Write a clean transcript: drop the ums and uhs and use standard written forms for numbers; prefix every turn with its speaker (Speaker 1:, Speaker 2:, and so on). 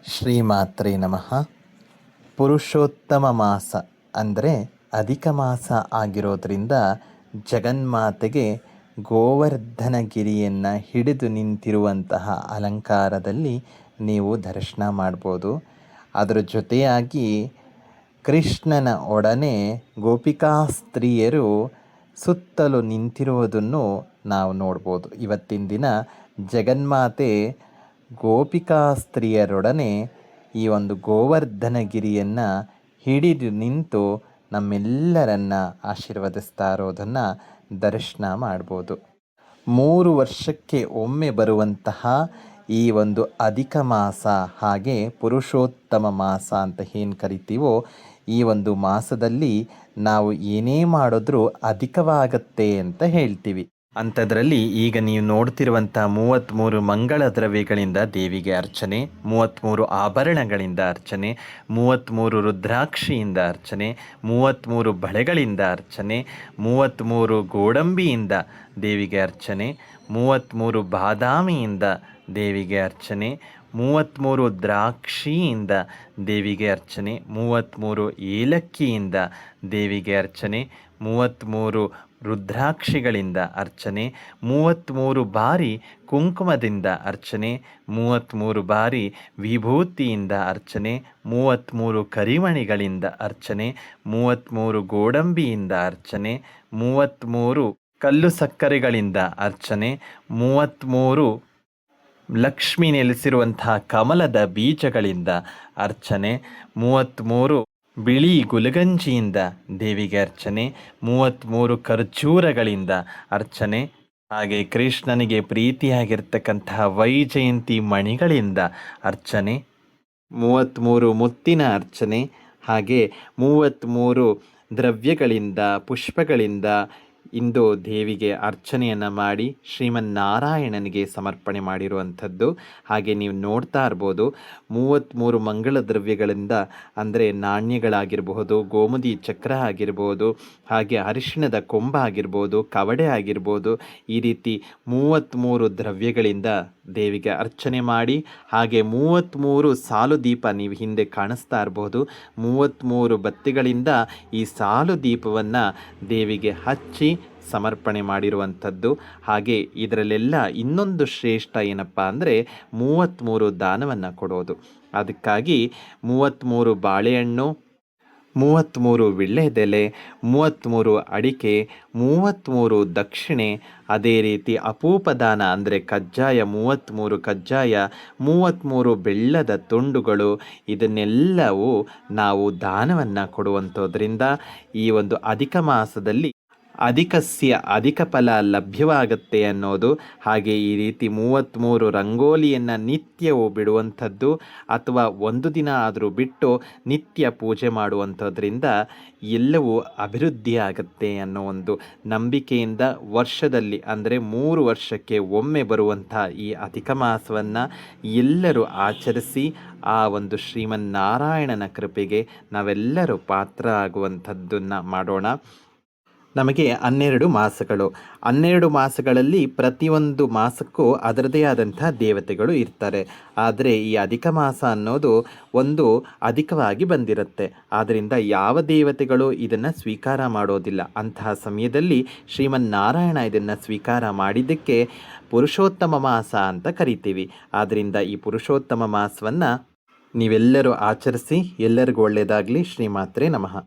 Speaker 1: ಶ್ರೀಮಾತ್ರೇ ನಮಃ. ಪುರುಷೋತ್ತಮ ಮಾಸ ಅಂದರೆ ಅಧಿಕ ಮಾಸ ಆಗಿರೋದ್ರಿಂದ ಜಗನ್ಮಾತೆಗೆ ಗೋವರ್ಧನಗಿರಿಯನ್ನು ಹಿಡಿದು ನಿಂತಿರುವಂತಹ ಅಲಂಕಾರದಲ್ಲಿ ನೀವು ದರ್ಶನ ಮಾಡ್ಬೋದು. ಅದರ ಜೊತೆಯಾಗಿ ಕೃಷ್ಣನ ಒಡನೆ ಗೋಪಿಕಾ ಸ್ತ್ರೀಯರು ಸುತ್ತಲೂ ನಿಂತಿರುವುದನ್ನು ನಾವು ನೋಡ್ಬೋದು. ಇವತ್ತಿನ ದಿನ ಜಗನ್ಮಾತೆ ಗೋಪಿಕಾ ಸ್ತ್ರೀಯರೊಡನೆ ಈ ಒಂದು ಗೋವರ್ಧನಗಿರಿಯನ್ನು ಹಿಡಿದು ನಿಂತು ನಮ್ಮೆಲ್ಲರನ್ನ ಆಶೀರ್ವದಿಸ್ತಾ ಇರೋದನ್ನು ದರ್ಶನ ಮಾಡ್ಬೋದು. 3 ವರ್ಷಕ್ಕೆ ಒಮ್ಮೆ ಬರುವಂತಹ ಈ ಒಂದು ಅಧಿಕ ಮಾಸ, ಹಾಗೆ ಪುರುಷೋತ್ತಮ ಮಾಸ ಅಂತ ಏನು ಕರಿತೀವೋ, ಈ ಒಂದು ಮಾಸದಲ್ಲಿ ನಾವು ಏನೇ ಮಾಡಿದ್ರೂ ಅಧಿಕವಾಗತ್ತೆ ಅಂತ ಹೇಳ್ತೀವಿ. ಅಂಥದ್ರಲ್ಲಿ ಈಗ ನೀವು ನೋಡ್ತಿರುವಂಥ 33 ಮಂಗಳ ದ್ರವ್ಯಗಳಿಂದ ದೇವಿಗೆ ಅರ್ಚನೆ, 33 ಆಭರಣಗಳಿಂದ ಅರ್ಚನೆ, 33 ರುದ್ರಾಕ್ಷಿಯಿಂದ ಅರ್ಚನೆ, 33 ಬಳೆಗಳಿಂದ ಅರ್ಚನೆ, 33 ಗೋಡಂಬಿಯಿಂದ ದೇವಿಗೆ ಅರ್ಚನೆ, 33 ಬಾದಾಮಿಯಿಂದ ದೇವಿಗೆ ಅರ್ಚನೆ, 33 ದ್ರಾಕ್ಷಿಯಿಂದ ದೇವಿಗೆ ಅರ್ಚನೆ, 33 ಏಲಕ್ಕಿಯಿಂದ ದೇವಿಗೆ ಅರ್ಚನೆ, 33 ರುದ್ರಾಕ್ಷಿಗಳಿಂದ ಅರ್ಚನೆ, 33 ಬಾರಿ ಕುಂಕುಮದಿಂದ ಅರ್ಚನೆ, 33 ಬಾರಿ ವಿಭೂತಿಯಿಂದ ಅರ್ಚನೆ, 33 ಕರಿಮಣಿಗಳಿಂದ ಅರ್ಚನೆ, 33 ಗೋಡಂಬಿಯಿಂದ ಅರ್ಚನೆ, 33 ಕಲ್ಲು ಸಕ್ಕರೆಗಳಿಂದ ಅರ್ಚನೆ, 33 ಲಕ್ಷ್ಮಿ ನೆಲೆಸಿರುವಂತಹ ಕಮಲದ ಬೀಜಗಳಿಂದ ಅರ್ಚನೆ, 33 ಬಿಳಿ ಗುಲಗಂಜಿಯಿಂದ ದೇವಿಗೆ ಅರ್ಚನೆ, 33 ಖರ್ಜೂರಗಳಿಂದ ಅರ್ಚನೆ, ಹಾಗೆ ಕೃಷ್ಣನಿಗೆ ಪ್ರೀತಿಯಾಗಿರ್ತಕ್ಕಂತಹ ವೈಜಯಂತಿ ಮಣಿಗಳಿಂದ ಅರ್ಚನೆ, 33 ಮುತ್ತಿನ ಅರ್ಚನೆ, ಹಾಗೆ 33 ದ್ರವ್ಯಗಳಿಂದ ಪುಷ್ಪಗಳಿಂದ ಇಂದು ದೇವಿಗೆ ಅರ್ಚನೆಯನ್ನು ಮಾಡಿ ಶ್ರೀಮನ್ನಾರಾಯಣನಿಗೆ ಸಮರ್ಪಣೆ ಮಾಡಿರುವಂಥದ್ದು. ಹಾಗೆ ನೀವು ನೋಡ್ತಾ ಇರ್ಬೋದು, 33 ಮಂಗಳ ದ್ರವ್ಯಗಳಿಂದ ಅಂದರೆ ನಾಣ್ಯಗಳಾಗಿರ್ಬಹುದು, ಗೋಮತಿ ಚಕ್ರ ಆಗಿರ್ಬೋದು, ಹಾಗೆ ಅರಿಶಿಣದ ಕೊಂಬ ಆಗಿರ್ಬೋದು, ಕವಡೆ ಆಗಿರ್ಬೋದು, ಈ ರೀತಿ 33 ದ್ರವ್ಯಗಳಿಂದ ದೇವಿಗೆ ಅರ್ಚನೆ ಮಾಡಿ, ಹಾಗೆ 33 ಸಾಲು ದೀಪ ನೀವು ಹಿಂದೆ ಕಾಣಿಸ್ತಾ ಇರ್ಬೋದು, 33 ಬತ್ತಿಗಳಿಂದ ಈ ಸಾಲು ದೀಪವನ್ನು ದೇವಿಗೆ ಹಚ್ಚಿ ಸಮರ್ಪಣೆ ಮಾಡಿರುವಂಥದ್ದು. ಹಾಗೆ ಇದರಲ್ಲೆಲ್ಲ ಇನ್ನೊಂದು ಶ್ರೇಷ್ಠ ಏನಪ್ಪ ಅಂದರೆ 33 ದಾನವನ್ನು ಕೊಡೋದು. ಅದಕ್ಕಾಗಿ 33 ಬಾಳೆಹಣ್ಣು, 33 ವಿಳ್ಳೆದೆಲೆ, 33 ಅಡಿಕೆ, 33 ದಕ್ಷಿಣೆ, ಅದೇ ರೀತಿ ಅಪೂಪದಾನ ಅಂದರೆ ಕಜ್ಜಾಯ, 33 ಕಜ್ಜಾಯ, 33 ಬೆಲ್ಲದ ತುಂಡುಗಳು, ಇದನ್ನೆಲ್ಲವೂ ನಾವು ದಾನವನ್ನು ಕೊಡುವಂಥದ್ರಿಂದ ಈ ಒಂದು ಅಧಿಕ ಮಾಸದಲ್ಲಿ ಅಧಿಕಸ್ಯ ಅಧಿಕ ಫಲ ಲಭ್ಯವಾಗುತ್ತೆ ಅನ್ನೋದು. ಹಾಗೆ ಈ ರೀತಿ 33 ರಂಗೋಲಿಯನ್ನು ನಿತ್ಯವೂ ಬಿಡುವಂಥದ್ದು ಅಥವಾ ಒಂದು ದಿನ ಆದರೂ ಬಿಟ್ಟು ನಿತ್ಯ ಪೂಜೆ ಮಾಡುವಂಥದ್ರಿಂದ ಎಲ್ಲವೂ ಅಭಿವೃದ್ಧಿ ಆಗುತ್ತೆ ಅನ್ನೋ ಒಂದು ನಂಬಿಕೆಯಿಂದ ವರ್ಷದಲ್ಲಿ ಅಂದರೆ 3 ವರ್ಷಕ್ಕೆ ಒಮ್ಮೆ ಬರುವಂಥ ಈ ಅಧಿಕ ಮಾಸವನ್ನು ಎಲ್ಲರೂ ಆಚರಿಸಿ ಆ ಒಂದು ಶ್ರೀಮನ್ನಾರಾಯಣನ ಕೃಪೆಗೆ ನಾವೆಲ್ಲರೂ ಪಾತ್ರ ಆಗುವಂಥದ್ದನ್ನು ಮಾಡೋಣ. ನಮಗೆ 12 ಮಾಸಗಳು, 12 ಮಾಸಗಳಲ್ಲಿ ಪ್ರತಿಯೊಂದು ಮಾಸಕ್ಕೂ ಅದರದೇ ಆದಂಥ ದೇವತೆಗಳು ಇರ್ತಾರೆ. ಆದರೆ ಈ ಅಧಿಕ ಮಾಸ ಅನ್ನೋದು ಒಂದು ಅಧಿಕವಾಗಿ ಬಂದಿರುತ್ತೆ. ಆದ್ದರಿಂದ ಯಾವ ದೇವತೆಗಳು ಇದನ್ನು ಸ್ವೀಕಾರ ಮಾಡೋದಿಲ್ಲ. ಅಂತಹ ಸಮಯದಲ್ಲಿ ಶ್ರೀಮನ್ನಾರಾಯಣ ಇದನ್ನು ಸ್ವೀಕಾರ ಮಾಡಿದ್ದಕ್ಕೆ ಪುರುಷೋತ್ತಮ ಮಾಸ ಅಂತ ಕರಿತೀವಿ. ಆದ್ದರಿಂದ ಈ ಪುರುಷೋತ್ತಮ ಮಾಸವನ್ನು ನೀವೆಲ್ಲರೂ ಆಚರಿಸಿ ಎಲ್ಲರಿಗೂ ಒಳ್ಳೆಯದಾಗಲಿ. ಶ್ರೀಮಾತ್ರೇ ನಮಃ.